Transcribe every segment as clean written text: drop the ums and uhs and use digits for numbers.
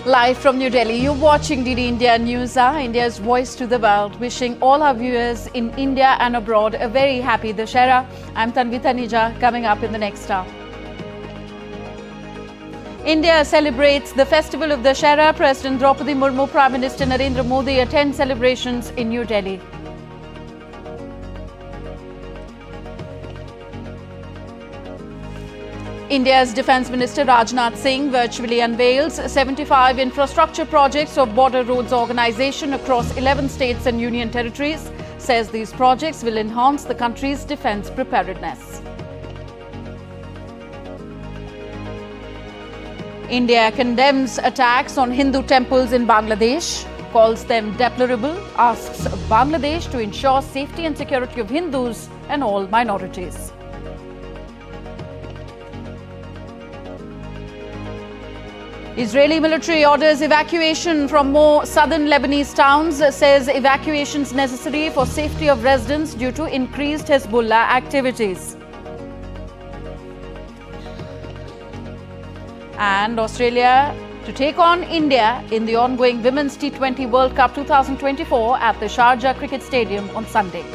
Live from New Delhi, you're watching DD India News, India's voice to the world, wishing all our viewers in India and abroad a very happy Dussehra. I'm Tanvi Tanija, coming up in the next hour. India celebrates the festival of Dussehra. President Draupadi Murmu, Prime Minister Narendra Modi attend celebrations in New Delhi. India's Defence Minister Rajnath Singh virtually unveils 75 infrastructure projects of Border Roads Organisation across 11 states and union territories, says these projects will enhance the country's defence preparedness. India condemns attacks on Hindu temples in Bangladesh, calls them deplorable, asks Bangladesh to ensure safety and security of Hindus and all minorities. Israeli military orders evacuation from more southern Lebanese towns, says evacuations necessary for safety of residents due to increased Hezbollah activities. And Australia to take on India in the ongoing Women's T20 World Cup 2024 at the Sharjah Cricket Stadium on Sunday.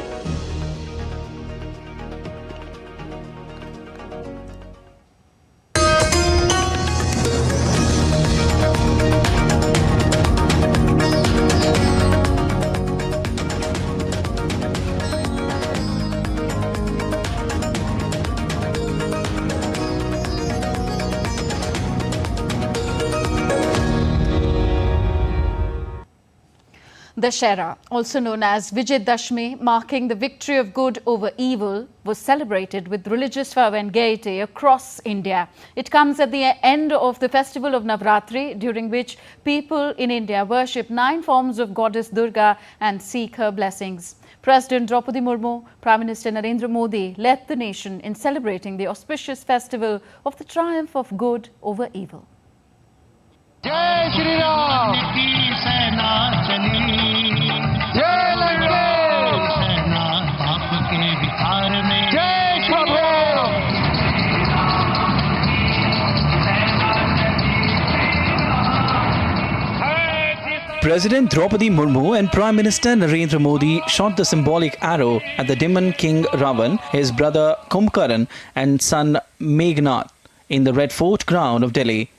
Dussehra, also known as Vijay Dashmi, marking the victory of good over evil, was celebrated with religious fervour and gaiety across India. It comes at the end of the festival of Navratri, during which people in India worship 9 forms of goddess Durga and seek her blessings. President Draupadi Murmu, Prime Minister Narendra Modi led the nation in celebrating the auspicious festival of the triumph of good over evil. Jai Shri Ram! Jai Lankesh! Jai Prabhu! President Draupadi Murmu and Prime Minister Narendra Modi shot the symbolic arrow at the demon king Ravan, his brother Kumbhakarn and son Meghnad in the Red Fort ground of Delhi.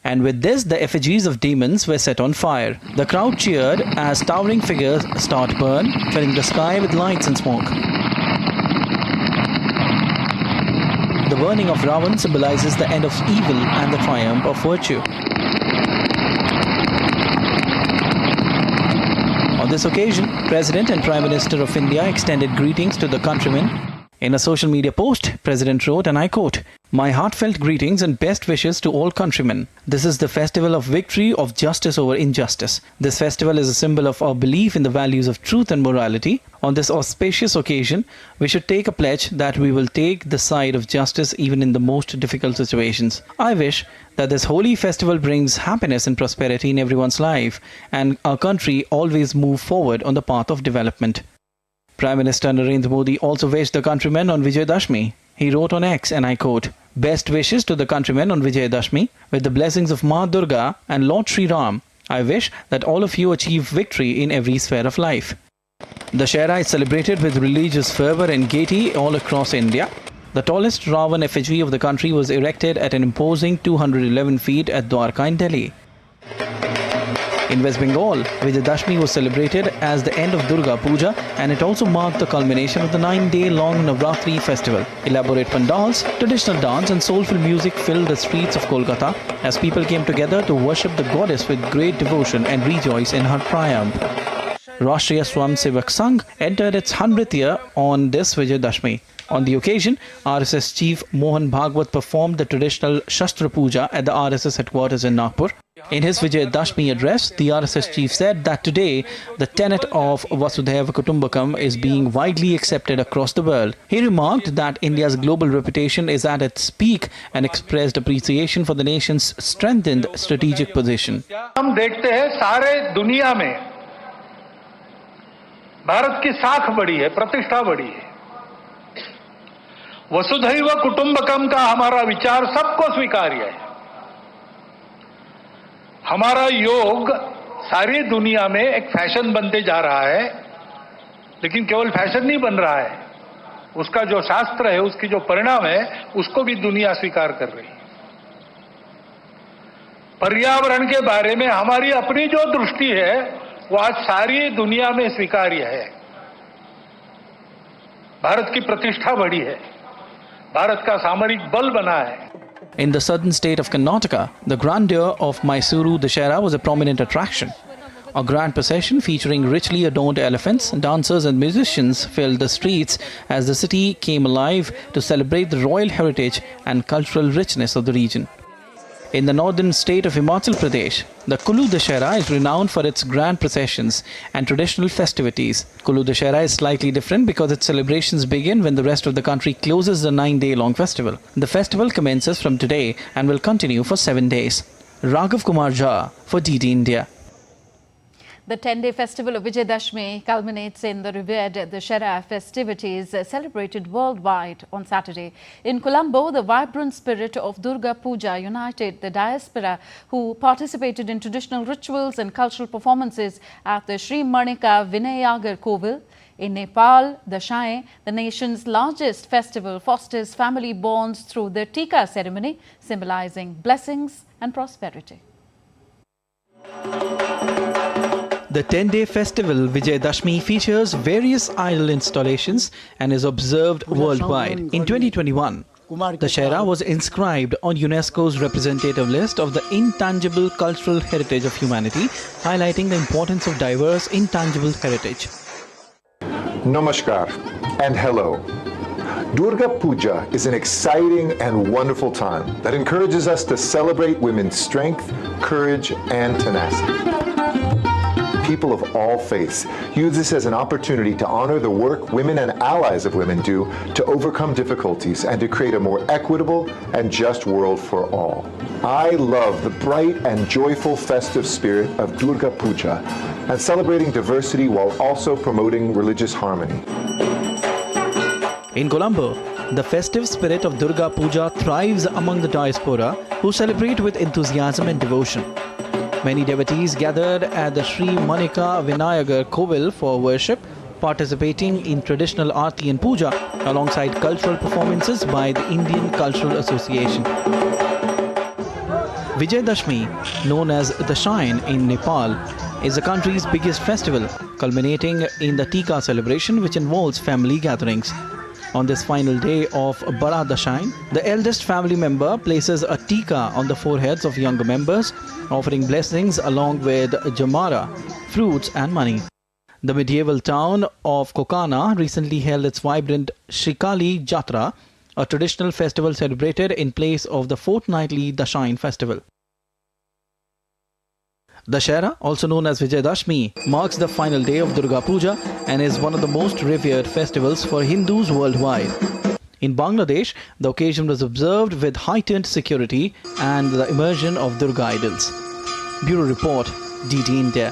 And with this, the effigies of demons were set on fire. The crowd cheered as towering figures start burn, filling the sky with lights and smoke. The burning of Ravan symbolizes the end of evil and the triumph of virtue. On this occasion, President and Prime Minister of India extended greetings to the countrymen. In a social media post, President wrote, and I quote, "My heartfelt greetings and best wishes to all countrymen. This is the festival of victory of justice over injustice. This festival is a symbol of our belief in the values of truth and morality. On this auspicious occasion, we should take a pledge that we will take the side of justice even in the most difficult situations. I wish that this holy festival brings happiness and prosperity in everyone's life and our country always move forward on the path of development." Prime Minister Narendra Modi also wished the countrymen on Vijay Dashmi. He wrote on X, and I quote, "Best wishes to the countrymen on Vijay Dashmi. With the blessings of Ma Durga and Lord Sri Ram, I wish that all of you achieve victory in every sphere of life." Dussehra is celebrated with religious fervour and gaiety all across India. The tallest Ravan effigy of the country was erected at an imposing 211 feet at Dwarka in Delhi. In West Bengal, Vijay Dashmi was celebrated as the end of Durga Puja, and it also marked the culmination of the 9-day-long Navratri festival. Elaborate pandals, traditional dance and soulful music filled the streets of Kolkata as people came together to worship the goddess with great devotion and rejoice in her triumph. Rashtriya Swayamsevak Sangh entered its 100th year on this Vijay Dashmi. On the occasion, RSS Chief Mohan Bhagwat performed the traditional Shastra Puja at the RSS headquarters in Nagpur. In his Vijay Dashmi address, the RSS chief said that today the tenet of Vasudhaiva Kutumbakam is being widely accepted across the world. He remarked that India's global reputation is at its peak and expressed appreciation for the nation's strengthened strategic position. हम देखते हैं सारे दुनिया में भारत की साख बढ़ी है, प्रतिष्ठा बढ़ी है। वसुधैव कुटुंबकम का हमारा विचार सबको स्वीकार्य है। हमारा योग सारी दुनिया में एक फैशन बनते जा रहा है, लेकिन केवल फैशन नहीं बन रहा है, उसका जो शास्त्र है, उसकी जो परिणाम है, उसको भी दुनिया स्वीकार कर रही है। पर्यावरण के बारे में हमारी अपनी जो दृष्टि है वो आज सारी दुनिया में स्वीकार्य है। भारत की प्रतिष्ठा बढ़ी है, भारत का सामरिक बल बना है। In the southern state of Karnataka, the grandeur of Mysuru Dussehra was a prominent attraction. A grand procession featuring richly adorned elephants, dancers and musicians filled the streets as the city came alive to celebrate the royal heritage and cultural richness of the region. In the northern state of Himachal Pradesh, the Kullu Dussehra is renowned for its grand processions and traditional festivities. Kullu Dussehra is slightly different because its celebrations begin when the rest of the country closes the 9-day-long festival. The festival commences from today and will continue for 7 days. Raghav Kumar Jha for DD India. The 10-day festival of Vijayadashmi culminates in the revered Dussehra festivities celebrated worldwide on Saturday. In Colombo, the vibrant spirit of Durga Puja united the diaspora who participated in traditional rituals and cultural performances at the Sri Manika Vinayagar Kovil. In Nepal, the Dashain, the nation's largest festival, fosters family bonds through the Tika ceremony, symbolizing blessings and prosperity. The 10-day festival Vijayadashmi features various idol installations and is observed worldwide. In 2021, Dussehra was inscribed on UNESCO's representative list of the intangible cultural heritage of humanity, highlighting the importance of diverse intangible heritage. Namaskar and hello. Durga Puja is an exciting and wonderful time that encourages us to celebrate women's strength, courage, and tenacity. People of all faiths use this as an opportunity to honor the work women and allies of women do to overcome difficulties and to create a more equitable and just world for all. I love the bright and joyful festive spirit of Durga Puja and celebrating diversity while also promoting religious harmony. In Colombo, the festive spirit of Durga Puja thrives among the diaspora who celebrate with enthusiasm and devotion. Many devotees gathered at the Sri Manika Vinayagar Kovil for worship, participating in traditional Aarti and Puja alongside cultural performances by the Indian Cultural Association. Vijayadashmi, known as Dashain in Nepal, is the country's biggest festival, culminating in the Tika celebration, which involves family gatherings. On this final day of Bada Dashain, the eldest family member places a tika on the foreheads of younger members, offering blessings along with jamara, fruits and money. The medieval town of Kokana recently held its vibrant Shrikali Jatra, a traditional festival celebrated in place of the fortnightly Dashain festival. Dussehra, also known as Vijayadashmi, marks the final day of Durga Puja and is one of the most revered festivals for Hindus worldwide. In Bangladesh, the occasion was observed with heightened security and the immersion of Durga idols. Bureau Report, DD India.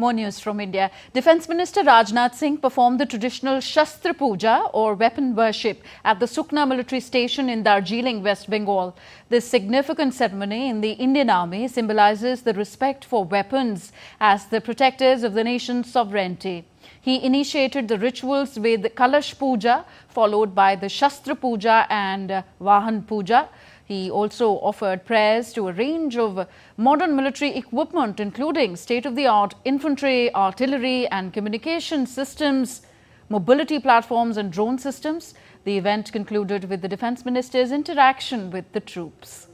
More news from India. Defence Minister Rajnath Singh performed the traditional Shastra Puja or weapon worship at the Sukna military station in Darjeeling, West Bengal. This significant ceremony in the Indian Army symbolizes the respect for weapons as the protectors of the nation's sovereignty. He initiated the rituals with Kalash Puja, followed by the Shastra Puja and Vahan Puja. He also offered prayers to a range of modern military equipment, including state-of-the-art infantry, artillery and communication systems, mobility platforms and drone systems. The event concluded with the Defence Minister's interaction with the troops.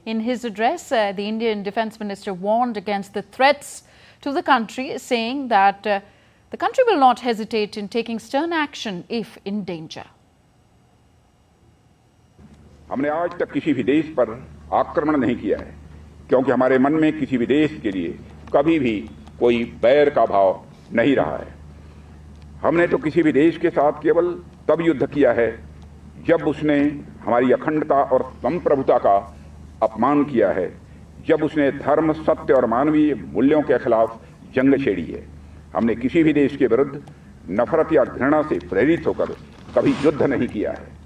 In his address, the Indian Defence Minister warned against the threats to the country, saying that the country will not hesitate in taking stern action if in danger. हमने आज तक किसी भी देश पर आक्रमण नहीं किया है, क्योंकि हमारे मन में किसी भी देश के लिए कभी भी कोई बैर का भाव नहीं रहा है। हमने तो किसी भी देश के साथ केवल तब युद्ध किया है जब उसने हमारी अखंडता और संप्रभुता का अपमान किया है, जब उसने धर्म, सत्य और मानवीय मूल्यों के खिलाफ जंग छेड़ी है। हमने किसी भी देश के विरुद्ध नफरत या घृणा से प्रेरित होकर कभी युद्ध नहीं किया है।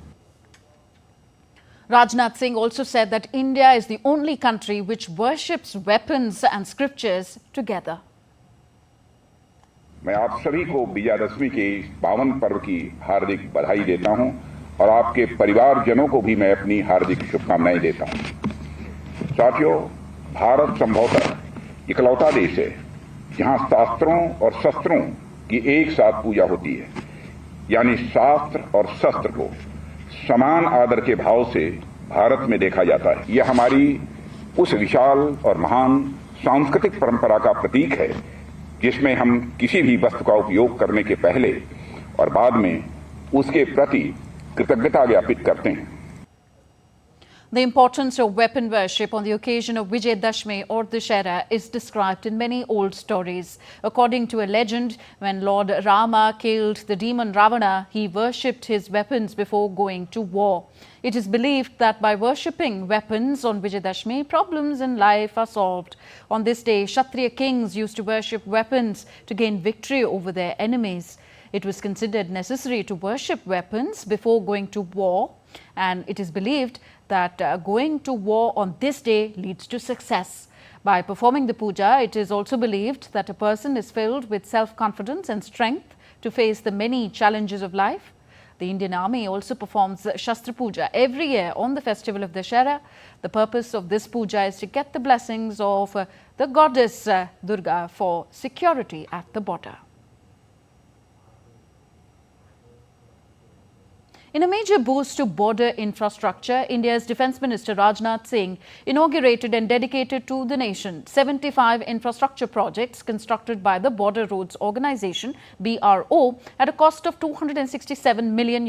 Rajnath Singh also said that India is the only country which worships weapons and scriptures together. मैं आप सभी को विजयादशमी के इस पावन पर्व की हार्दिक बधाई देता हूं और आपके परिवारजनों को भी मैं अपनी हार्दिक शुभकामनाएं देता हूं। साथियों, भारत संभवतः इकलौता देश है जहां शास्त्रों और शस्त्रों की एक साथ पूजा होती है, यानी शास्त्र और शस्त्र को समान आदर के भाव से भारत में देखा जाता है। यह हमारी उस विशाल और महान सांस्कृतिक परंपरा का प्रतीक है जिसमें हम किसी भी वस्तु का उपयोग करने के पहले और बाद में उसके प्रति कृतज्ञता ज्ञापित करते हैं। The importance of weapon worship on the occasion of Vijayadashmi or Dussehra is described in many old stories. According to a legend, when Lord Rama killed the demon Ravana, he worshipped his weapons before going to war. It is believed that by worshipping weapons on Vijayadashmi, problems in life are solved. On this day, Kshatriya kings used to worship weapons to gain victory over their enemies. It was considered necessary to worship weapons before going to war, and it is believed that going to war on this day leads to success. By performing the puja, it is also believed that a person is filled with self-confidence and strength to face the many challenges of life. The Indian Army also performs Shastra Puja every year on the festival of Dussehra. The purpose of this puja is to get the blessings of the goddess Durga for security at the border. In a major boost to border infrastructure, India's Defence Minister Rajnath Singh inaugurated and dedicated to the nation 75 infrastructure projects constructed by the Border Roads Organization (BRO) at a cost of $267 million.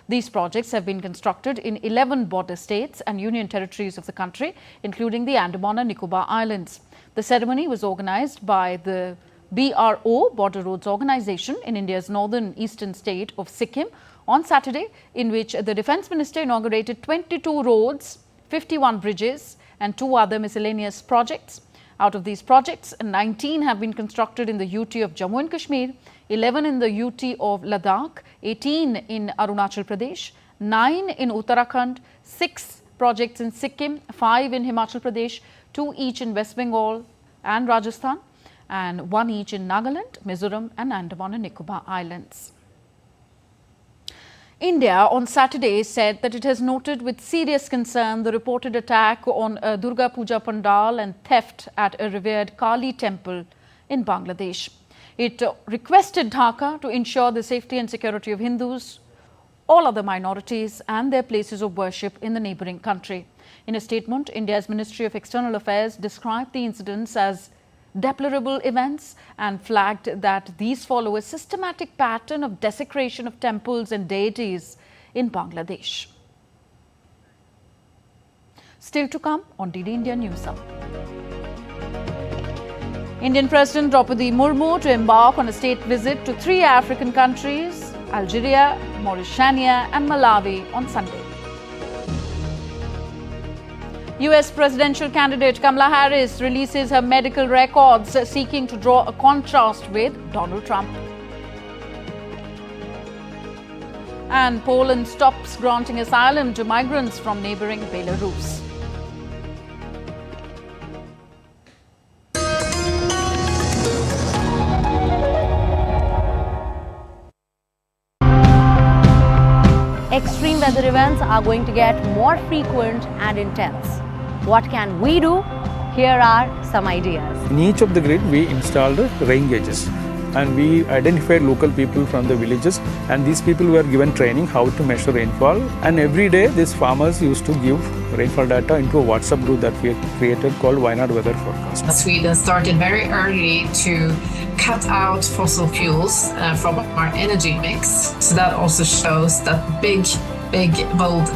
These projects have been constructed in 11 border states and union territories of the country, including the Andaman and Nicobar Islands. The ceremony was organized by the BRO, Border Roads Organization, in India's northern eastern state of Sikkim on Saturday, in which the Defence Minister inaugurated 22 roads, 51 bridges and 2 other miscellaneous projects. Out of these projects, 19 have been constructed in the UT of Jammu and Kashmir, 11 in the UT of Ladakh, 18 in Arunachal Pradesh, 9 in Uttarakhand, 6 projects in Sikkim, 5 in Himachal Pradesh, 2 each in West Bengal and Rajasthan, and 1 each in Nagaland, Mizoram and Andaman and Nicobar Islands. India on Saturday said that it has noted with serious concern the reported attack on a Durga Puja Pandal and theft at a revered Kali temple in Bangladesh. It requested Dhaka to ensure the safety and security of Hindus, all other minorities and their places of worship in the neighbouring country. In a statement, India's Ministry of External Affairs described the incidents as deplorable events and flagged that these follow a systematic pattern of desecration of temples and deities in Bangladesh. Still to come on DD India News Hour. Indian President Draupadi Murmu to embark on a state visit to 3 African countries, Algeria, Mauritania and Malawi on Sunday. US presidential candidate Kamala Harris releases her medical records seeking to draw a contrast with Donald Trump. And Poland stops granting asylum to migrants from neighbouring Belarus. Extreme weather events are going to get more frequent and intense. What can we do? Here are some ideas. In each of the grid, we installed rain gauges and we identified local people from the villages, and these people were given training how to measure rainfall, and every day these farmers used to give rainfall data into a WhatsApp group that we had created called Wayanad Weather Forecast. Sweden started very early to cut out fossil fuels from our energy mix, so that also shows that big, bold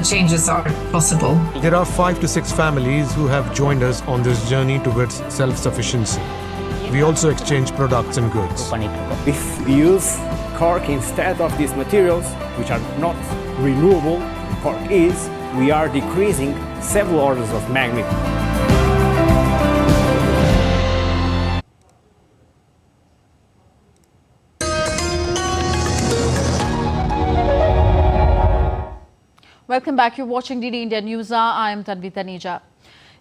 changes are possible. There are 5 to 6 families who have joined us on this journey towards self-sufficiency. We also exchange products and goods. If we use cork instead of these materials, which are not renewable, cork is, we are decreasing several orders of magnitude. Welcome back. You're watching DD India News Hour. I am Tanvi Taneja.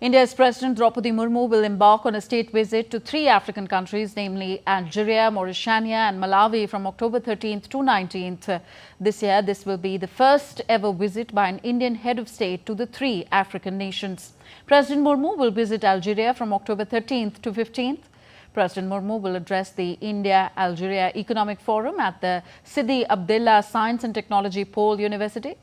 India's President Draupadi Murmu will embark on a state visit to 3 African countries, namely Algeria, Mauritania and Malawi from October 13th to 19th. This year, this will be the first ever visit by an Indian head of state to the 3 African nations. President Murmu will visit Algeria from October 13th to 15th. President Murmu will address the India-Algeria Economic Forum at the Sidi Abdullah Science and Technology Pole University.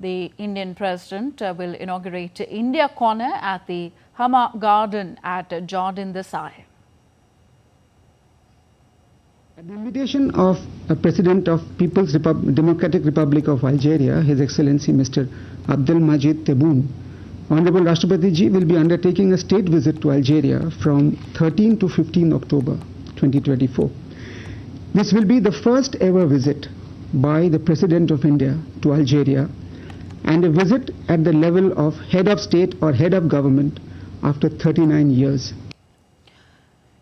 The Indian President will inaugurate India Corner at the Hama Garden at Jardin Dussehra. At the invitation of President of People's Democratic Republic of Algeria, His Excellency Mr. Abdelmajid Tebboune, Honorable Rashtrapati Ji will be undertaking a state visit to Algeria from 13 to 15 October 2024. This will be the first ever visit by the President of India to Algeria, and a visit at the level of head of state or head of government after 39 years.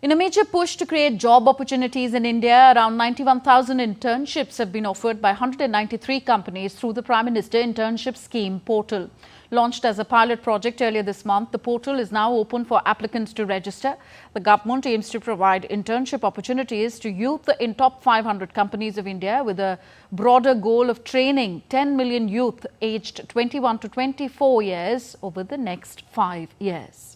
In a major push to create job opportunities in India, around 91,000 internships have been offered by 193 companies through the Prime Minister Internship Scheme portal. Launched as a pilot project earlier this month, the portal is now open for applicants to register. The government aims to provide internship opportunities to youth in top 500 companies of India with a broader goal of training 10 million youth aged 21 to 24 years over the next 5 years.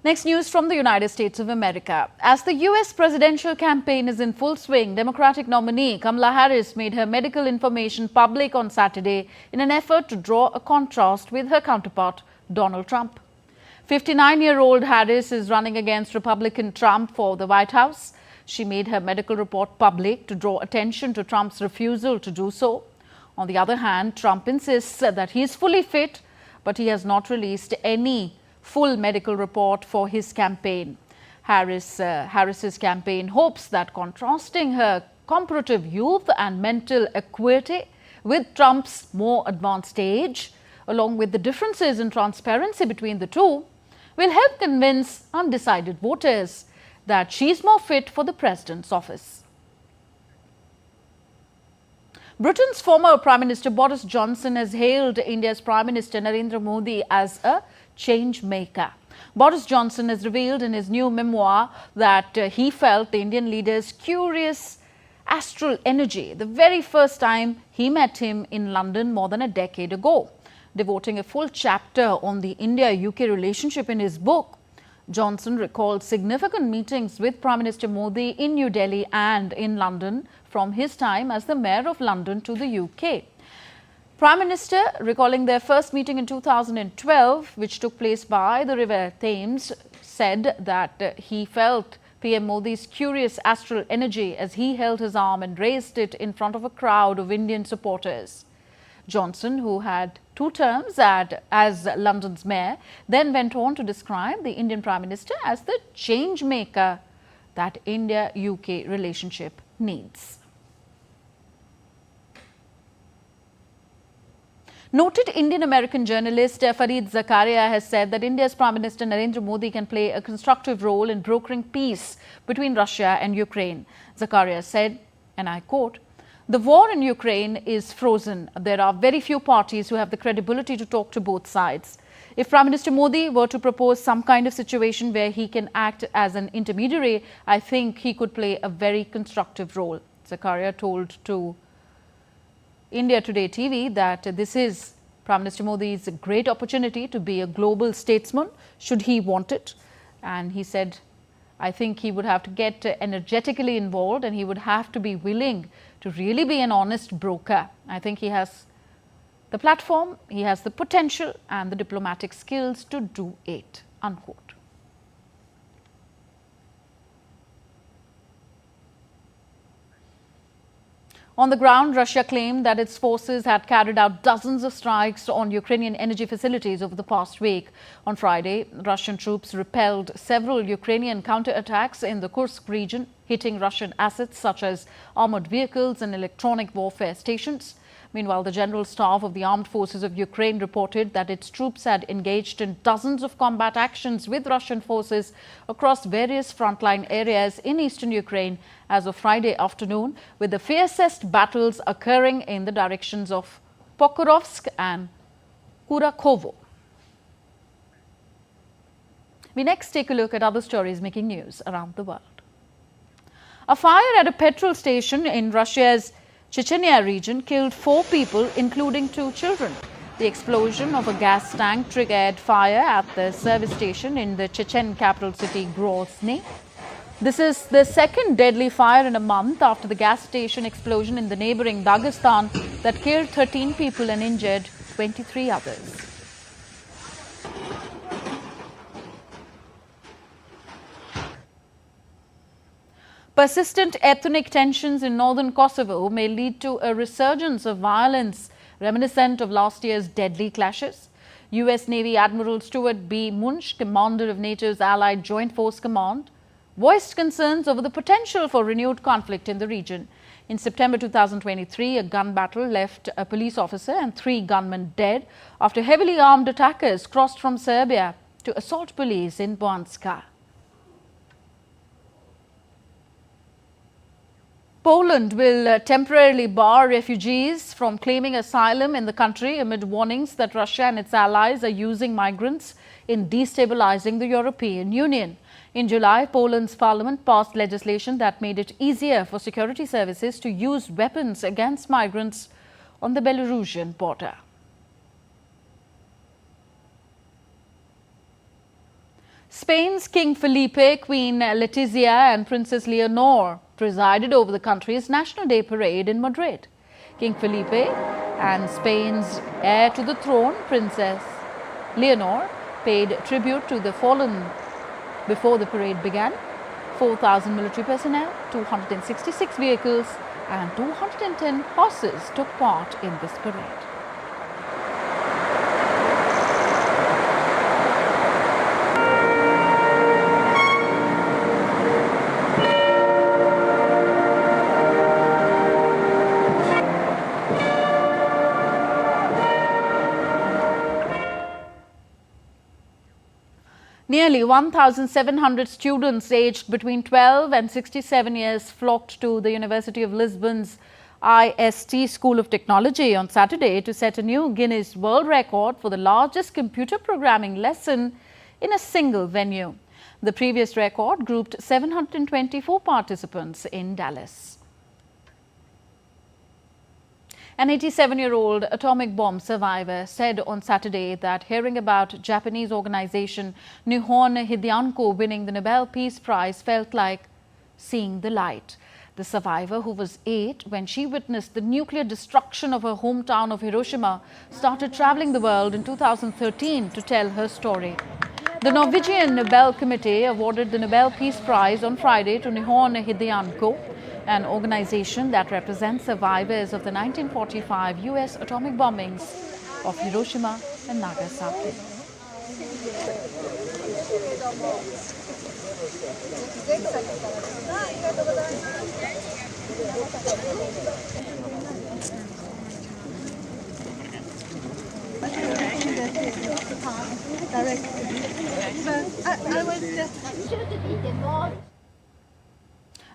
Next news from the United States of America. As the US presidential campaign is in full swing, Democratic nominee Kamala Harris made her medical information public on Saturday in an effort to draw a contrast with her counterpart, Donald Trump. 59-year-old Harris is running against Republican Trump for the White House. She made her medical report public to draw attention to Trump's refusal to do so. On the other hand, Trump insists that he is fully fit, but he has not released any full medical report for his campaign. Harris's campaign hopes that contrasting her comparative youth and mental acuity with Trump's more advanced age, along with the differences in transparency between the two, will help convince undecided voters that she's more fit for the president's office. Britain's former Prime Minister Boris Johnson has hailed India's Prime Minister Narendra Modi as a change maker. Boris Johnson has revealed in his new memoir that he felt the Indian leader's curious astral energy the very first time he met him in London more than a decade ago. Devoting a full chapter on the India-UK relationship in his book, Johnson recalled significant meetings with Prime Minister Modi in New Delhi and in London from his time as the Mayor of London to the UK. Prime Minister, recalling their first meeting in 2012, which took place by the River Thames, said that he felt PM Modi's curious astral energy as he held his arm and raised it in front of a crowd of Indian supporters. Johnson, who had 2 terms as London's mayor, then went on to describe the Indian Prime Minister as the change maker that India-UK relationship needs. Noted Indian-American journalist Fareed Zakaria has said that India's Prime Minister Narendra Modi can play a constructive role in brokering peace between Russia and Ukraine. Zakaria said, and I quote, "The war in Ukraine is frozen. There are very few parties who have the credibility to talk to both sides. If Prime Minister Modi were to propose some kind of situation where he can act as an intermediary, I think he could play a very constructive role." Zakaria told to India Today TV that this is Prime Minister Modi's great opportunity to be a global statesman should he want it. And he said, I think he would have to get energetically involved and he would have to be willing to really be an honest broker. I think he has the platform, he has the potential and the diplomatic skills to do it, unquote. On the ground, Russia claimed that its forces had carried out dozens of strikes on Ukrainian energy facilities over the past week. On Friday, Russian troops repelled several Ukrainian counterattacks in the Kursk region, hitting Russian assets such as armored vehicles and electronic warfare stations. Meanwhile, the General Staff of the Armed Forces of Ukraine reported that its troops had engaged in dozens of combat actions with Russian forces across various frontline areas in eastern Ukraine as of Friday afternoon, with the fiercest battles occurring in the directions of Pokrovsk and Kurakovo. We next take a look at other stories making news around the world. A fire at a petrol station in Russia's Chechnya region killed 4 people, including 2 children. The explosion of a gas tank triggered fire at the service station in the Chechen capital city Grozny. This is the second deadly fire in a month after the gas station explosion in the neighboring Dagestan that killed 13 people and injured 23 others. Persistent ethnic tensions in northern Kosovo may lead to a resurgence of violence reminiscent of last year's deadly clashes. US Navy Admiral Stuart B. Munch, commander of NATO's Allied Joint Force Command, voiced concerns over the potential for renewed conflict in the region. In September 2023, a gun battle left a police officer and 3 gunmen dead after heavily armed attackers crossed from Serbia to assault police in Banska. Poland will temporarily bar refugees from claiming asylum in the country amid warnings that Russia and its allies are using migrants in destabilizing the European Union. In July, Poland's parliament passed legislation that made it easier for security services to use weapons against migrants on the Belarusian border. Spain's King Felipe, Queen Letizia and Princess Leonor presided over the country's National Day parade in Madrid. King Felipe and Spain's heir to the throne, Princess Leonor, paid tribute to the fallen before the parade began. 4,000 military personnel, 266 vehicles and 210 horses took part in this parade. Nearly 1,700 students aged between 12 and 67 years flocked to the University of Lisbon's IST School of Technology on Saturday to set a new Guinness World Record for the largest computer programming lesson in a single venue. The previous record grouped 724 participants in Dallas. An 87-year-old atomic bomb survivor said on Saturday that hearing about Japanese organization Nihon Hideanko winning the Nobel Peace Prize felt like seeing the light. The survivor, who was 8 when she witnessed the nuclear destruction of her hometown of Hiroshima, started traveling the world in 2013 to tell her story. The Norwegian Nobel Committee awarded the Nobel Peace Prize on Friday to Nihon Hideanko, an organization that represents survivors of the 1945 US atomic bombings of Hiroshima and Nagasaki.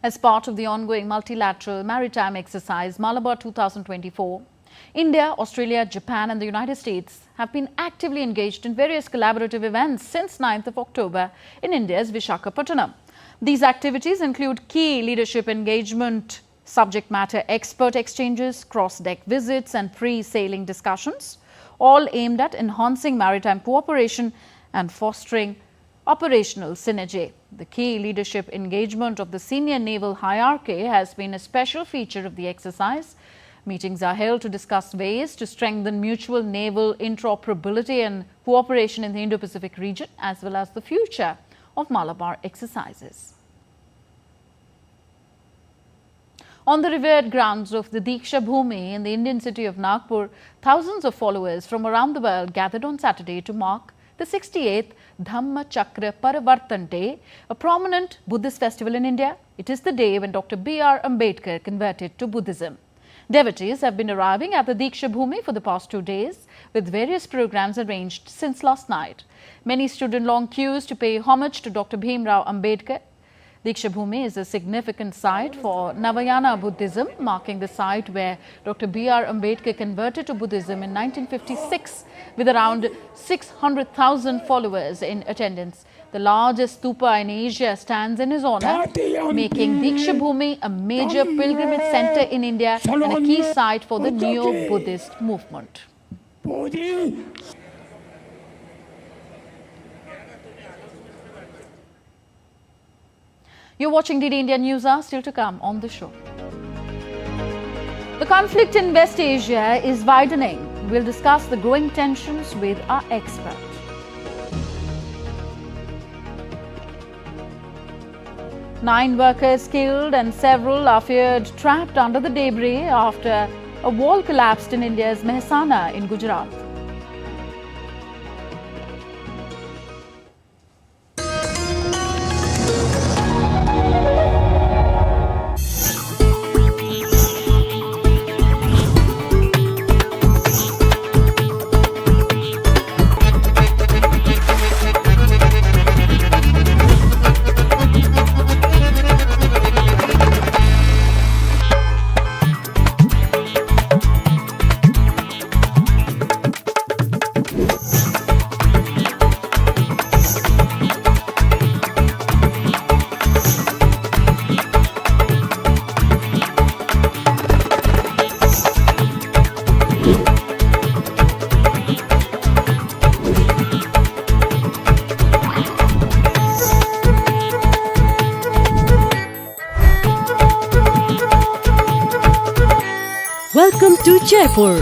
As part of the ongoing multilateral maritime exercise Malabar 2024, India, Australia, Japan and the United States have been actively engaged in various collaborative events since 9th of October in India's Visakhapatnam. These activities include key leadership engagement, subject matter expert exchanges, cross-deck visits and pre-sailing discussions, all aimed at enhancing maritime cooperation and fostering operational synergy. The key leadership engagement of the senior naval hierarchy has been a special feature of the exercise. Meetings are held to discuss ways to strengthen mutual naval interoperability and cooperation in the Indo-Pacific region, as well as the future of Malabar exercises. On the revered grounds of the Diksha Bhumi in the Indian city of Nagpur, thousands of followers from around the world gathered on Saturday to mark the 68th Dhamma Chakra Parivartan Day, a prominent Buddhist festival in India. It is the day when Dr. B.R. Ambedkar converted to Buddhism. Devotees have been arriving at the Diksha Bhumi for the past 2 days, with various programs arranged since last night. Many stood in long queues to pay homage to Dr. Bhimrao Ambedkar. Diksha Bhumi is a significant site for Navayana Buddhism, marking the site where Dr. B.R. Ambedkar converted to Buddhism in 1956, with around 600,000 followers in attendance. The largest stupa in Asia stands in his honor, making Diksha Bhumi a major pilgrimage center in India and a key site for the neo-Buddhist movement. You're watching DD India News, are still to come on the show. The conflict in West Asia is widening. We'll discuss the growing tensions with our expert. Nine workers killed and several are feared trapped under the debris after a wall collapsed in India's Mehsana in Gujarat. Welcome to Jaipur.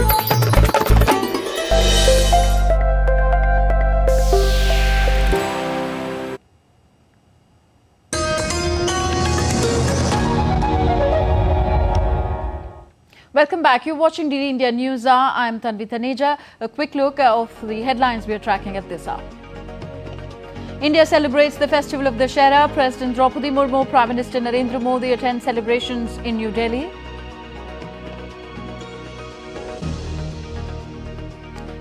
Welcome back. You're watching DD India News Hour. I'm Tanvi Taneja. A quick look of the headlines we are tracking at this hour. India celebrates the festival of Dussehra. President Draupadi Murmu, Prime Minister Narendra Modi attend celebrations in New Delhi.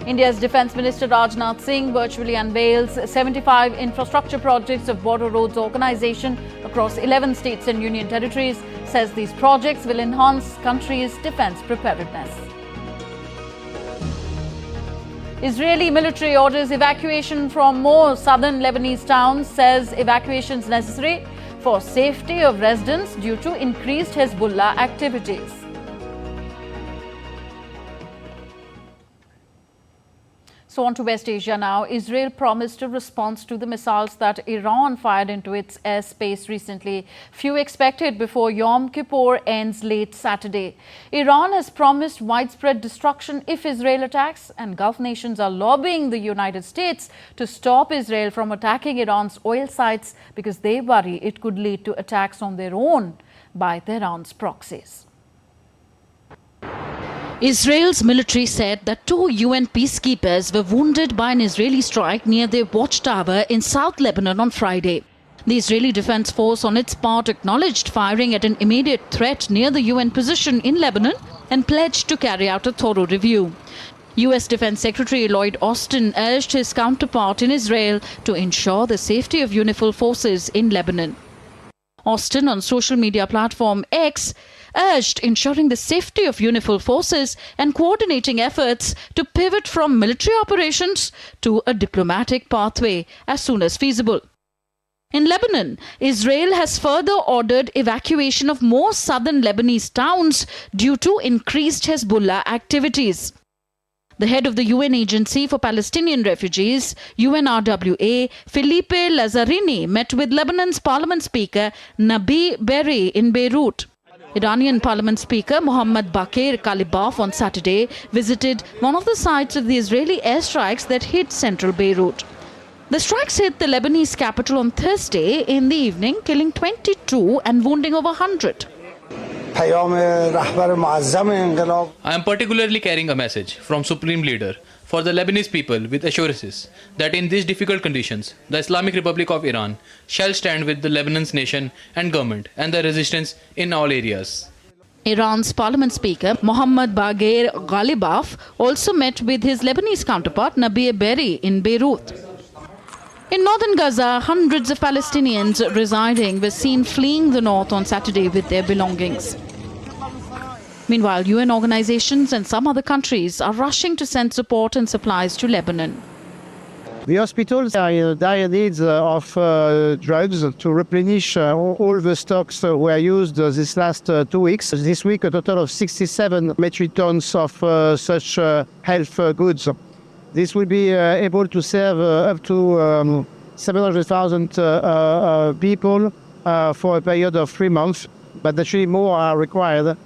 India's Defence Minister Rajnath Singh virtually unveils 75 infrastructure projects of Border Roads Organisation across 11 states and union territories, says these projects will enhance country's defence preparedness. Israeli military orders evacuation from more southern Lebanese towns, says evacuations necessary for safety of residents due to increased Hezbollah activities. So on to West Asia now. Israel promised a response to the missiles that Iran fired into its airspace recently. Few expected before Yom Kippur ends late Saturday. Iran has promised widespread destruction if Israel attacks, and Gulf nations are lobbying the United States to stop Israel from attacking Iran's oil sites because they worry it could lead to attacks on their own by Tehran's proxies. Israel's military said that 2 UN peacekeepers were wounded by an Israeli strike near their watchtower in South Lebanon on Friday. The Israeli Defense Force on its part acknowledged firing at an immediate threat near the UN position in Lebanon and pledged to carry out a thorough review. US Defense Secretary Lloyd Austin urged his counterpart in Israel to ensure the safety of UNIFIL forces in Lebanon. Austin on social media platform X urged ensuring the safety of UNIFIL forces and coordinating efforts to pivot from military operations to a diplomatic pathway as soon as feasible. In Lebanon, Israel has further ordered evacuation of more southern Lebanese towns due to increased Hezbollah activities. The head of the UN Agency for Palestinian Refugees, UNRWA, Filipe Lazzarini, met with Lebanon's Parliament Speaker Nabi Berri in Beirut. Iranian Parliament Speaker Mohammad Bakir Kalibaf on Saturday visited one of the sites of the Israeli airstrikes that hit central Beirut. The strikes hit the Lebanese capital on Thursday in the evening, killing 22 and wounding over 100. I am particularly carrying a message from Supreme Leader for the Lebanese people with assurances that in these difficult conditions, the Islamic Republic of Iran shall stand with the Lebanon's nation and government and the resistance in all areas. Iran's parliament speaker Mohammad Bagher Ghalibaf also met with his Lebanese counterpart Nabih Berri in Beirut. In northern Gaza, hundreds of Palestinians residing were seen fleeing the north on Saturday with their belongings. Meanwhile, UN organizations and some other countries are rushing to send support and supplies to Lebanon. The hospitals are in dire needs of drugs to replenish all the stocks were used this last 2 weeks. This week, a total of 67 metric tons of such health goods. This will be able to serve up to 700,000 people for a period of 3 months, but naturally more are required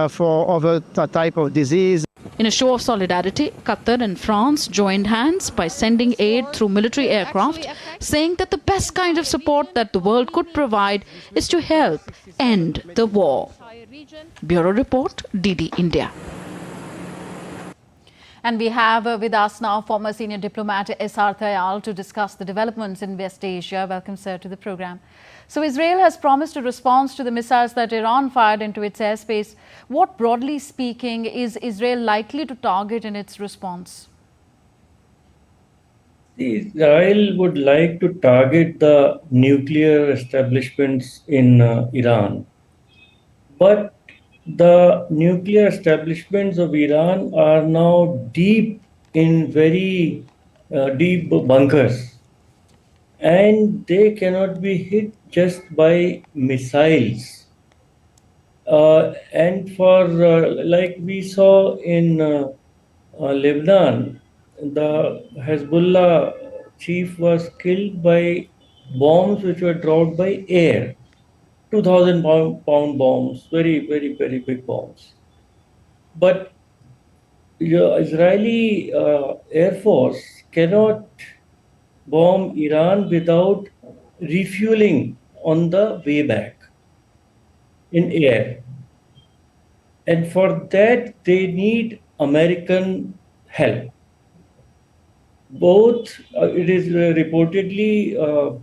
for other type of disease. In a show of solidarity, Qatar and France joined hands by sending aid through military aircraft, saying that the best kind of support that the world could provide is to help end the war. Bureau Report, DD India. And we have with us now former senior diplomat S.R. Thayal to discuss the developments in West Asia. Welcome, sir, to the program. So Israel has promised a response to the missiles that Iran fired into its airspace. What, broadly speaking, is Israel likely to target in its response? Israel would like to target the nuclear establishments in Iran. But the nuclear establishments of Iran are now deep in very deep bunkers, and they cannot be hit just by missiles. And for like we saw in Lebanon, the Hezbollah chief was killed by bombs which were dropped by air. 2,000 pound bombs, very, very, very big bombs. But the Israeli Air Force cannot bomb Iran without refueling on the way back in air. And for that, they need American help. Both, it is reportedly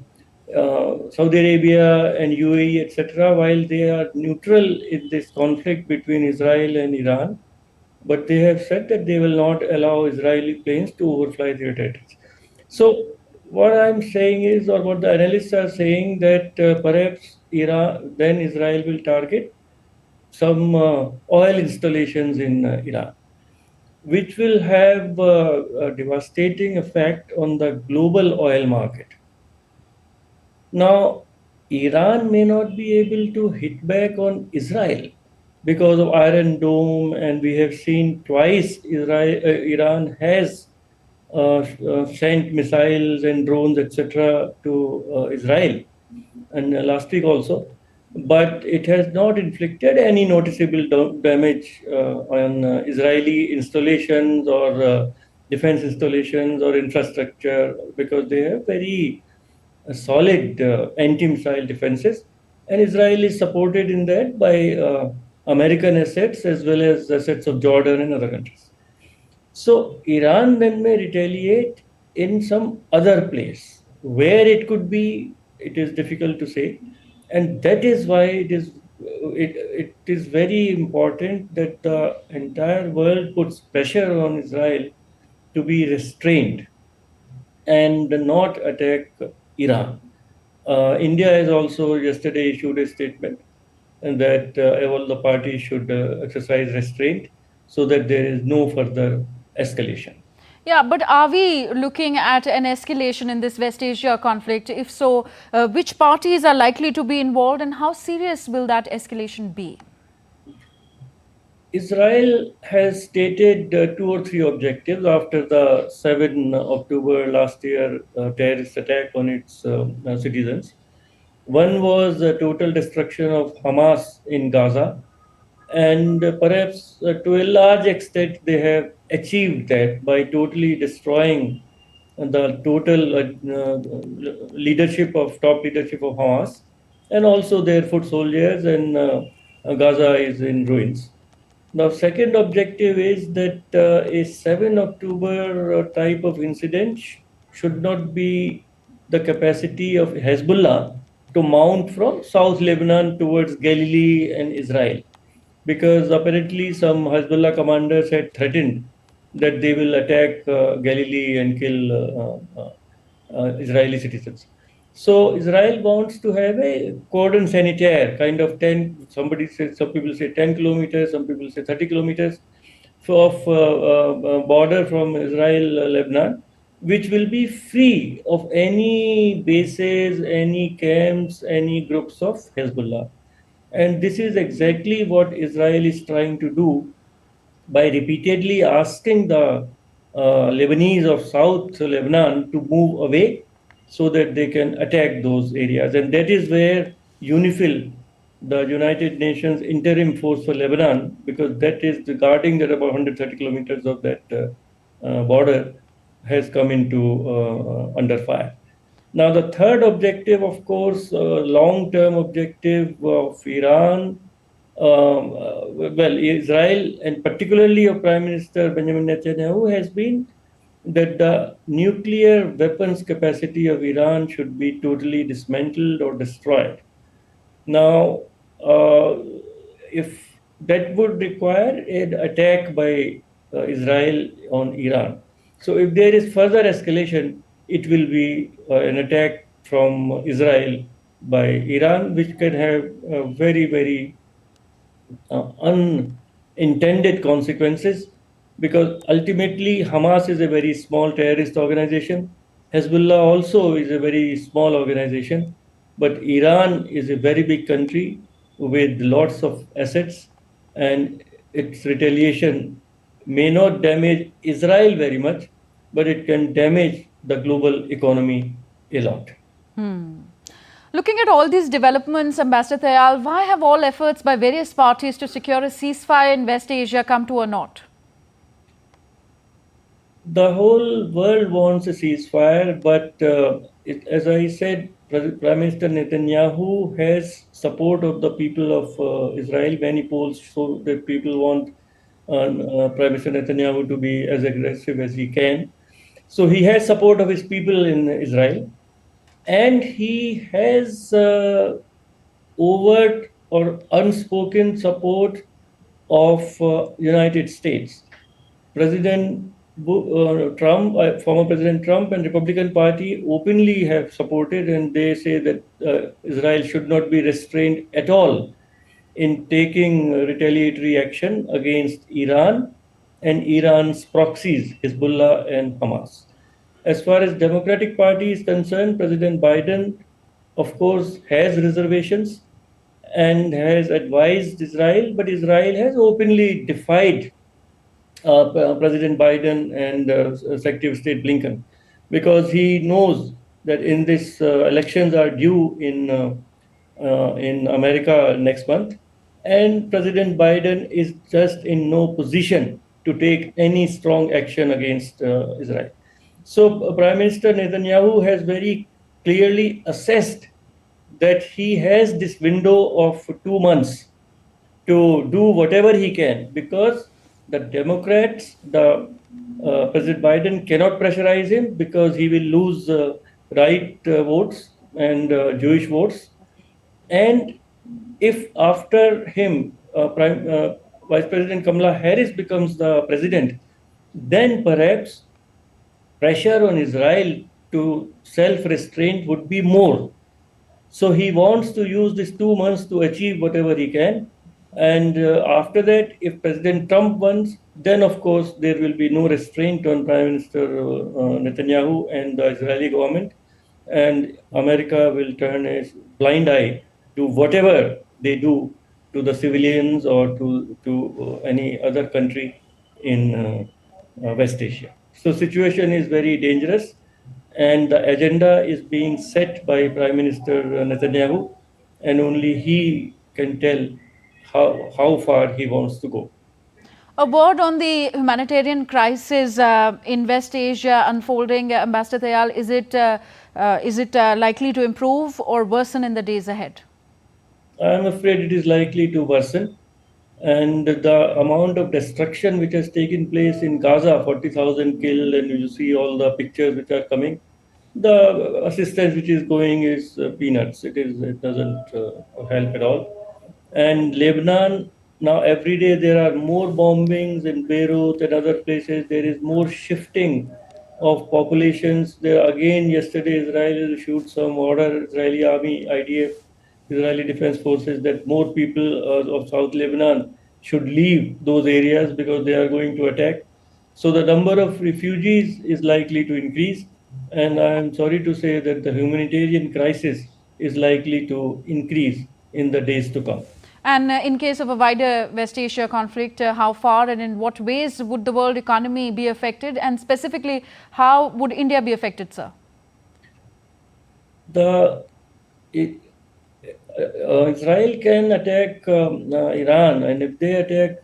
Saudi Arabia and UAE, etc., while they are neutral in this conflict between Israel and Iran, but they have said that they will not allow Israeli planes to overfly their territories. So what I'm saying is, or what the analysts are saying, that perhaps Israel will target some oil installations in Iran, which will have a devastating effect on the global oil market. Now, Iran may not be able to hit back on Israel because of Iron Dome, and we have seen twice Iran has sent missiles and drones, etc., to Israel, and last week also. But it has not inflicted any noticeable damage on Israeli installations or defense installations or infrastructure, because they have very solid anti-missile defenses, and Israel is supported in that by American assets as well as assets of Jordan and other countries. So Iran then may retaliate in some other place. Where it could be, it is difficult to say, and that is why it is very important that the entire world puts pressure on Israel to be restrained and not attack Iran. India has also yesterday issued a statement and that all the parties should exercise restraint so that there is no further escalation. Yeah, but are we looking at an escalation in this West Asia conflict? If so, which parties are likely to be involved, and how serious will that escalation be? Israel has stated 2 or 3 objectives after the 7 October last year terrorist attack on its citizens. One was the total destruction of Hamas in Gaza, and perhaps to a large extent they have achieved that by totally destroying the total top leadership of Hamas, and also their foot soldiers, and Gaza is in ruins. Now, second objective is that a 7 October type of incident should not be the capacity of Hezbollah to mount from South Lebanon towards Galilee and Israel. because apparently some Hezbollah commanders had threatened that they will attack Galilee and kill Israeli citizens. So Israel wants to have a cordon sanitaire, kind of 10, somebody says, some people say 10 kilometers, some people say 30 kilometers of border from Israel, Lebanon, which will be free of any bases, any camps, any groups of Hezbollah. And this is exactly what Israel is trying to do by repeatedly asking the Lebanese of South Lebanon to move away so that they can attack those areas. And that is where UNIFIL, the United Nations Interim Force for Lebanon, because that is guarding that about 130 kilometers of that border, has come into under fire. Now, the third objective, of course, long-term objective of Iran, well, Israel, and particularly of Prime Minister Benjamin Netanyahu, has been that the nuclear weapons capacity of Iran should be totally dismantled or destroyed. Now, if that would require an attack by Israel on Iran. So if there is further escalation, it will be an attack from Israel by Iran, which can have very, very unintended consequences, because ultimately Hamas is a very small terrorist organization. Hezbollah also is a very small organization, but Iran is a very big country with lots of assets, and its retaliation may not damage Israel very much, but it can damage the global economy a lot. Looking at all these developments, Ambassador Tayal, why have all efforts by various parties to secure a ceasefire in West Asia come to a naught? The whole world wants a ceasefire, but as I said, Prime Minister Netanyahu has support of the people of Israel. Many polls show that people want Prime Minister Netanyahu to be as aggressive as he can. So he has support of his people in Israel, and he has overt or unspoken support of United States. President Trump, former President Trump and Republican Party openly have supported, and they say that Israel should not be restrained at all in taking retaliatory action against Iran and Iran's proxies, Hezbollah and Hamas. As far as Democratic Party is concerned, President Biden, of course, has reservations and has advised Israel, but Israel has openly defied President Biden and Secretary of State Blinken, because he knows that in this elections are due in America next month, and President Biden is just in no position to take any strong action against Israel. So Prime Minister Netanyahu has very clearly assessed that he has this window of 2 months to do whatever he can, because the Democrats, President Biden cannot pressurize him because he will lose right votes and Jewish votes. And if after him, Vice President Kamala Harris becomes the president, then perhaps pressure on Israel to self-restraint would be more. So he wants to use these 2 months to achieve whatever he can. And after that, if President Trump wins, then of course there will be no restraint on Prime Minister Netanyahu and the Israeli government, and America will turn a blind eye to whatever they do to the civilians or to any other country in West Asia. So situation is very dangerous, and the agenda is being set by Prime Minister Netanyahu, and only he can tell how far he wants to go. A word on the humanitarian crisis in West Asia unfolding, Ambassador Tayal. Is it likely to improve or worsen in the days ahead? I'm afraid it is likely to worsen. And the amount of destruction which has taken place in Gaza, 40,000 killed, and you see all the pictures which are coming, the assistance which is going is peanuts. It doesn't help at all. And Lebanon now every day there are more bombings in Beirut and other places. There is more shifting of populations. There again, yesterday Israel issued some order, Israeli army, IDF, Israeli Defense Forces, that more people of South Lebanon should leave those areas because they are going to attack. So the number of refugees is likely to increase. And I am sorry to say that the humanitarian crisis is likely to increase in the days to come. And in case of a wider West Asia conflict, how far and in what ways would the world economy be affected? And specifically, how would India be affected, sir? Israel can attack Iran, and if they attack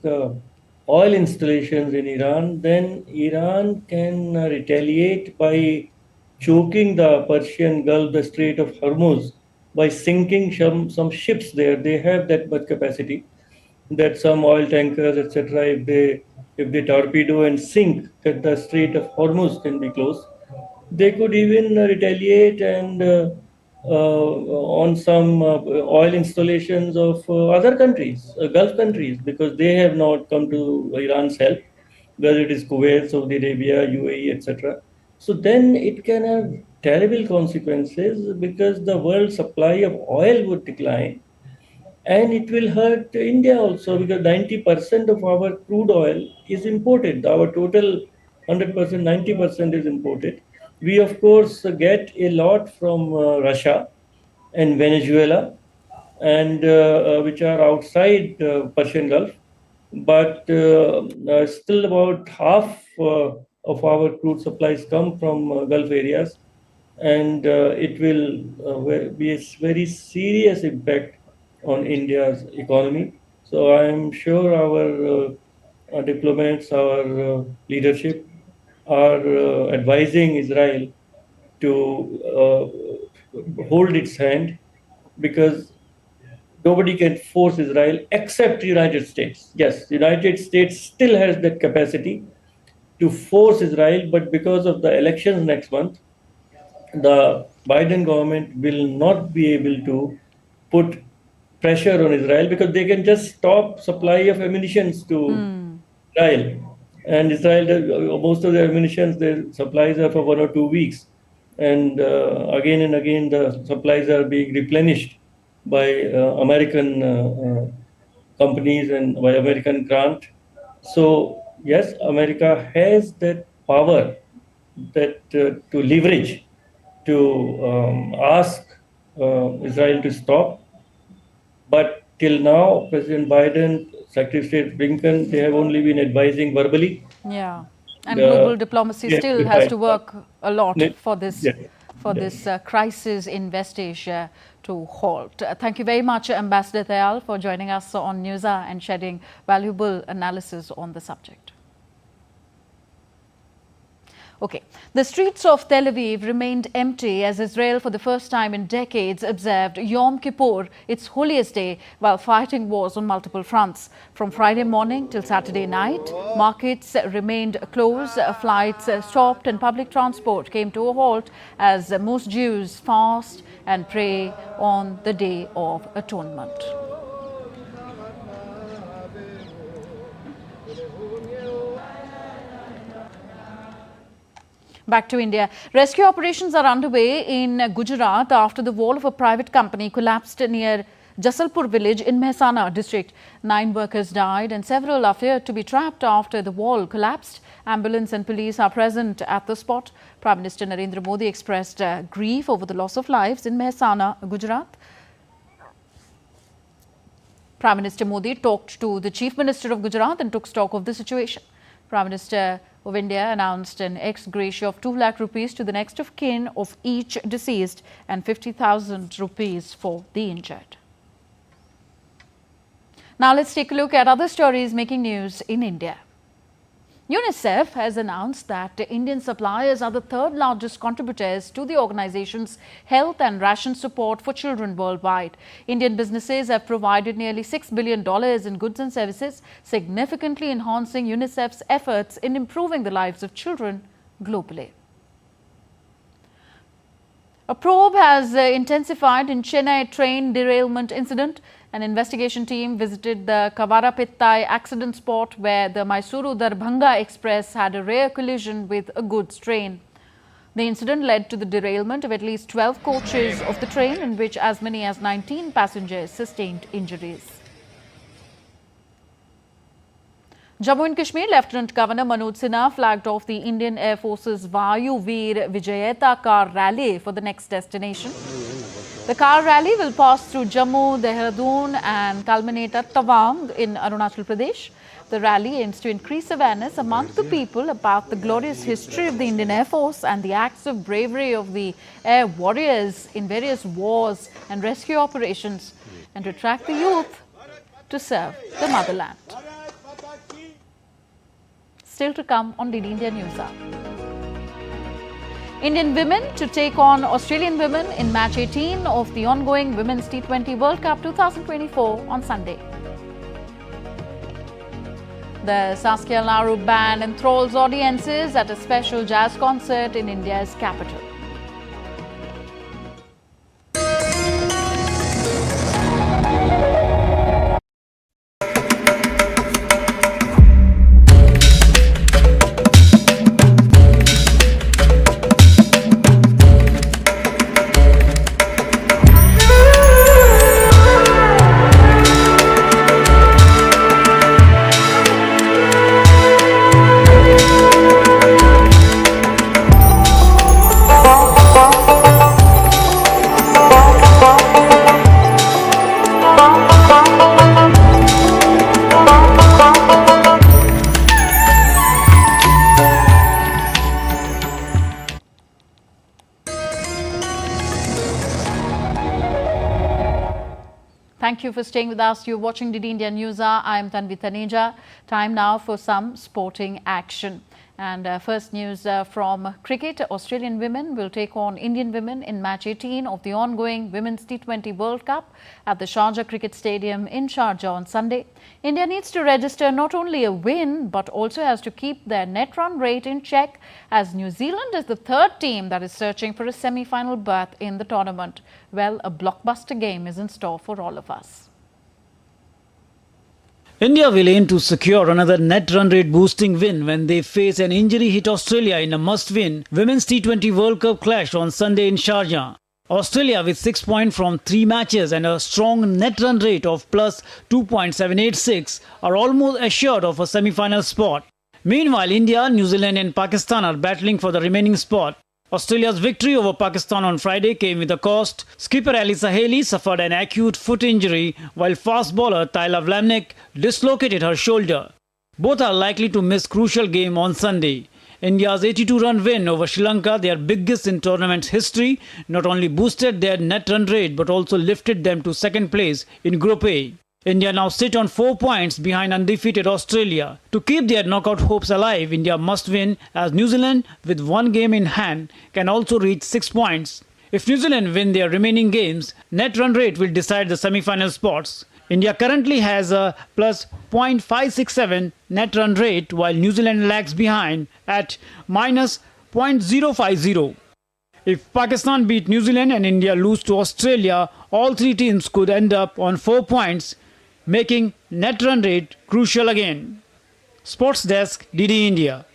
oil installations in Iran, then Iran can retaliate by choking the Persian Gulf, the Strait of Hormuz, by sinking some ships there. They have that much capacity that some oil tankers, etc., if they torpedo and sink, that the Strait of Hormuz can be closed. They could even retaliate and on some oil installations of other countries, Gulf countries, because they have not come to Iran's help, whether it is Kuwait, Saudi Arabia, UAE, etc. So then it can have terrible consequences because the world supply of oil would decline. And it will hurt India also because 90% of our crude oil is imported. Our total 100%, 90% is imported. We, of course, get a lot from Russia and Venezuela, and which are outside Persian Gulf. But still about half of our crude supplies come from Gulf areas. And it will be a very serious impact on India's economy. So I am sure our diplomats, our leadership are advising Israel to hold its hand, because nobody can force Israel except the United States. Yes, the United States still has that capacity to force Israel, but because of the elections next month, the Biden government will not be able to put pressure on Israel because they can just stop supply of ammunition to Israel. And Israel, most of their ammunition, their supplies are for 1 or 2 weeks. And again, the supplies are being replenished by American companies and by American grant. So yes, America has that power that to leverage to ask Israel to stop. But till now, President Biden, Secretary of State Blinken, they have only been advising verbally. Yeah, and global diplomacy still has to work a lot for this crisis in West Asia to halt. Thank you very much, Ambassador Dayal, for joining us on Newshour and shedding valuable analysis on the subject. Okay, the streets of Tel Aviv remained empty as Israel for the first time in decades observed Yom Kippur, its holiest day, while fighting wars on multiple fronts. From Friday morning till Saturday night, markets remained closed, flights stopped and public transport came to a halt as most Jews fast and pray on the Day of Atonement. Back to India. Rescue operations are underway in Gujarat after the wall of a private company collapsed near Jasalpur village in Mehsana district. 9 workers died and several are feared to be trapped after the wall collapsed. Ambulance and police are present at the spot. Prime Minister Narendra Modi expressed grief over the loss of lives in Mehsana, Gujarat. Prime Minister Modi talked to the Chief Minister of Gujarat and took stock of the situation. Prime Minister of India announced an ex gratia of 2 lakh rupees to the next of kin of each deceased and 50,000 rupees for the injured. Now let's take a look at other stories making news in India. UNICEF has announced that Indian suppliers are the 3rd largest contributors to the organization's health and ration support for children worldwide. Indian businesses have provided nearly $6 billion in goods and services, significantly enhancing UNICEF's efforts in improving the lives of children globally. A probe has intensified in Chennai train derailment incident. An investigation team visited the Kavarapittai accident spot where the Mysuru-Darbhanga Express had a rare collision with a goods train. The incident led to the derailment of at least 12 coaches of the train, in which as many as 19 passengers sustained injuries. Jammu and Kashmir Lieutenant Governor Manoj Sinha flagged off the Indian Air Force's Vayu Veer Vijayata car rally for the next destination. The car rally will pass through Jammu, Dehradun and culminate at Tawang in Arunachal Pradesh. The rally aims to increase awareness among the people about the glorious history of the Indian Air Force and the acts of bravery of the air warriors in various wars and rescue operations, and to attract the youth to serve the motherland. Still to come on DD India News Hour. Indian women to take on Australian women in match 18 of the ongoing Women's T20 World Cup 2024 on Sunday. The Saskia Naru Band enthralls audiences at a special jazz concert in India's capital. Thank you for staying with us. You're watching DD India News Hour. I am Tanvi Taneja. Time now for some sporting action. And first news from cricket. Australian women will take on Indian women in match 18 of the ongoing Women's T20 World Cup at the Sharjah Cricket Stadium in Sharjah on Sunday. India needs to register not only a win but also has to keep their net run rate in check, as New Zealand is the third team that is searching for a semi-final berth in the tournament. Well, a blockbuster game is in store for all of us. India will aim to secure another net run rate boosting win when they face an injury-hit Australia in a must-win Women's T20 World Cup clash on Sunday in Sharjah. Australia, with 6 points from 3 matches and a strong net run rate of plus 2.786, are almost assured of a semi-final spot. Meanwhile, India, New Zealand and Pakistan are battling for the remaining spot. Australia's victory over Pakistan on Friday came with a cost. Skipper Alyssa Haley suffered an acute foot injury, while fast bowler Tyler Vlamnik dislocated her shoulder. Both are likely to miss crucial game on Sunday. India's 82-run win over Sri Lanka, their biggest in tournament history, not only boosted their net run rate but also lifted them to second place in Group A. India now sit on 4 points behind undefeated Australia. To keep their knockout hopes alive, India must win, as New Zealand, with 1 game in hand, can also reach 6 points. If New Zealand win their remaining games, net run rate will decide the semi-final spots. India currently has a plus 0.567 net run rate, while New Zealand lags behind at minus 0.050. If Pakistan beat New Zealand and India lose to Australia, all 3 teams could end up on 4 points, making net run rate crucial again. Sports Desk, DD India.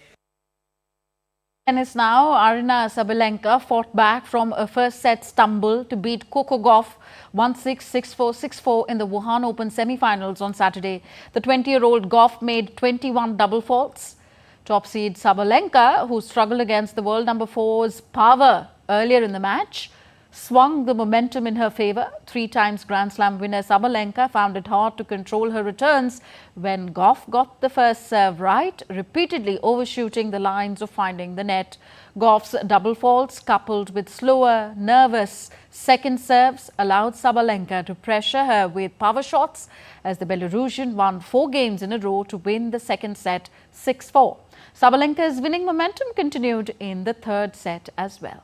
Tennis now. Aryna Sabalenka fought back from a first set stumble to beat Coco Gauff 1-6, 6-4, 6-4 in the Wuhan Open semi-finals on Saturday. The 20-year-old Gauff made 21 double faults. Top seed Sabalenka, who struggled against the world number 4's power earlier in the match, swung the momentum in her favour. 3 times Grand Slam winner Sabalenka found it hard to control her returns when Gauff got the first serve right, repeatedly overshooting the lines of finding the net. Gauff's double faults, coupled with slower, nervous second serves, allowed Sabalenka to pressure her with power shots, as the Belarusian won 4 games in a row to win the second set 6-4. Sabalenka's winning momentum continued in the third set as well.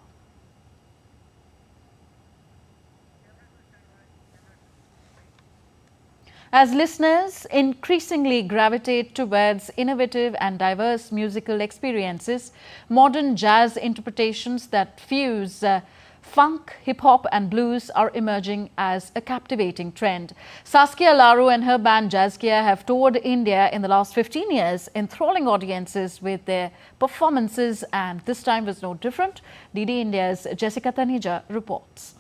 As listeners increasingly gravitate towards innovative and diverse musical experiences, modern jazz interpretations that fuse Funk, hip-hop and blues are emerging as a captivating trend. Saskia Laru and her band Jazzkia have toured India in the last 15 years, enthralling audiences with their performances, and this time was no different. DD India's Jessica Taneja reports.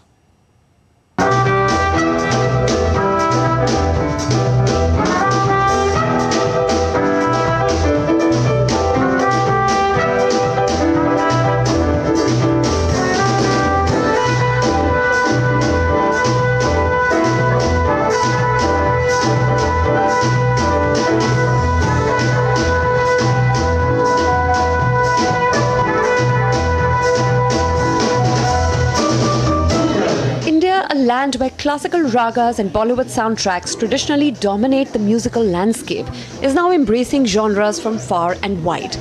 A land where classical ragas and Bollywood soundtracks traditionally dominate the musical landscape, is now embracing genres from far and wide.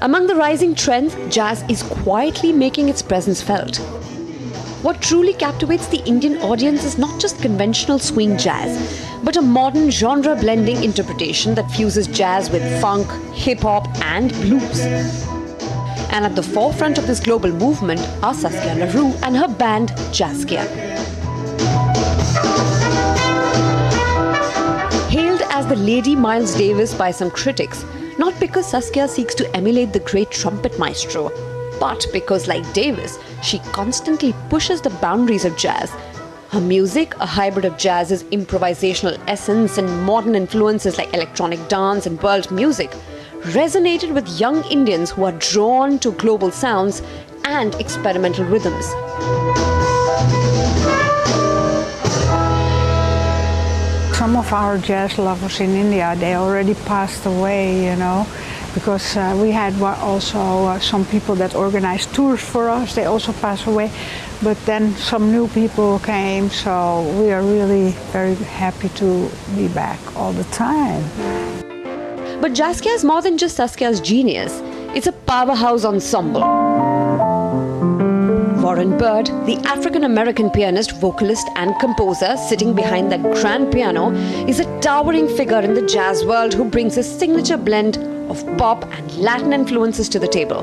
Among the rising trends, jazz is quietly making its presence felt. What truly captivates the Indian audience is not just conventional swing jazz, but a modern genre-blending interpretation that fuses jazz with funk, hip-hop and blues. And at the forefront of this global movement are Saskia Laru and her band Jazzkia. Hailed as the Lady Miles Davis by some critics, not because Saskia seeks to emulate the great trumpet maestro, but because, like Davis, she constantly pushes the boundaries of jazz. Her music, a hybrid of jazz's improvisational essence and modern influences like electronic dance and world music, resonated with young Indians who are drawn to global sounds and experimental rhythms. Some of our jazz lovers in India, they already passed away, you know, because we had also some people that organized tours for us, they also passed away. But then some new people came, so we are really very happy to be back all the time. But Jazzkia is more than just Saskia's genius. It's a powerhouse ensemble. Warren Bird, the African-American pianist, vocalist and composer sitting behind that grand piano, is a towering figure in the jazz world who brings a signature blend of pop and Latin influences to the table.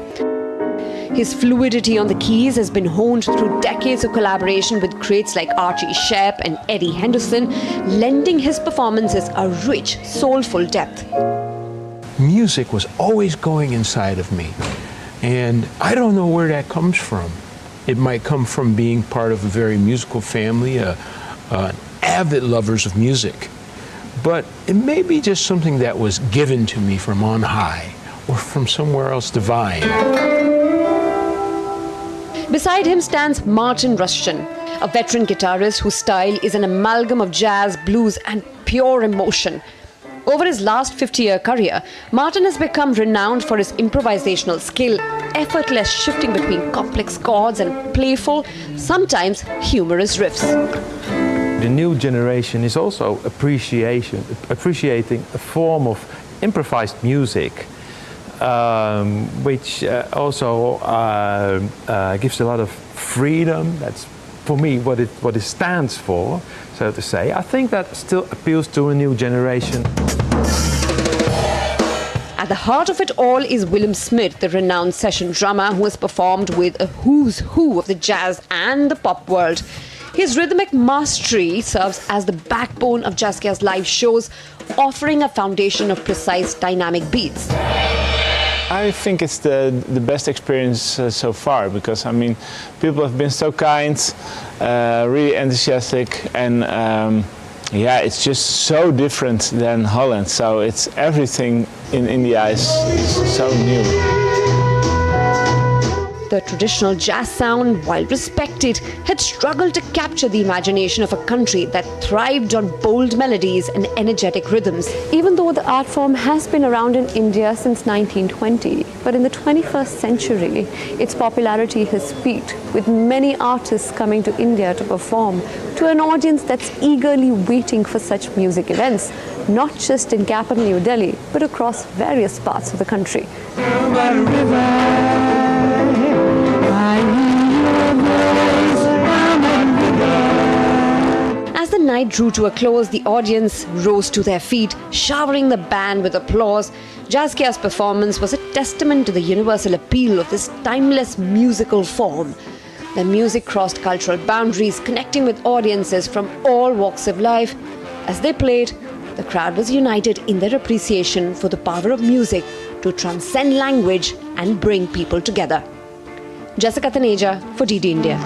His fluidity on the keys has been honed through decades of collaboration with greats like Archie Shepp and Eddie Henderson, lending his performances a rich, soulful depth. Music was always going inside of me, and I don't know where that comes from. It might come from being part of a very musical family, avid lovers of music, but it may be just something that was given to me from on high or from somewhere else divine. Beside him stands Martin Rushton, a veteran guitarist whose style is an amalgam of jazz, blues and pure emotion. Over his last 50-year career, Martin has become renowned for his improvisational skill, effortless shifting between complex chords and playful, sometimes humorous riffs. The new generation is also appreciating a form of improvised music, which also gives a lot of freedom. That's, for me, what it stands for, so to say. I think that still appeals to a new generation. At the heart of it all is Willem Smith, the renowned session drummer who has performed with a who's who of the jazz and the pop world. His rhythmic mastery serves as the backbone of Jazzkia's live shows, offering a foundation of precise, dynamic beats. I think it's the best experience so far, because I mean, people have been so kind, really enthusiastic, and yeah, it's just so different than Holland. So it's everything in India is so new. The traditional jazz sound, while respected, had struggled to capture the imagination of a country that thrived on bold melodies and energetic rhythms. Even though the art form has been around in India since 1920, but in the 21st century, its popularity has peaked, with many artists coming to India to perform to an audience that's eagerly waiting for such music events, not just in capital New Delhi, but across various parts of the country. As the night drew to a close, the audience rose to their feet, showering the band with applause. Jazzkia's performance was a testament to the universal appeal of this timeless musical form. Their music crossed cultural boundaries, connecting with audiences from all walks of life. As they played, the crowd was united in their appreciation for the power of music to transcend language and bring people together. Jessica Taneja for DD India.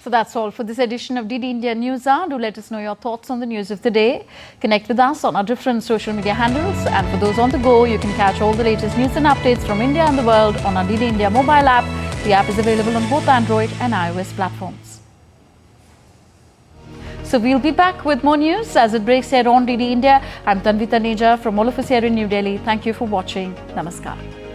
So that's all for this edition of DD India News Hour. Do let us know your thoughts on the news of the day. Connect with us on our different social media handles. And for those on the go, you can catch all the latest news and updates from India and the world on our DD India mobile app. The app is available on both Android and iOS platforms. So we'll be back with more news as it breaks here on DD India. I'm Tanvi Taneja from all of us here in New Delhi. Thank you for watching. Namaskar.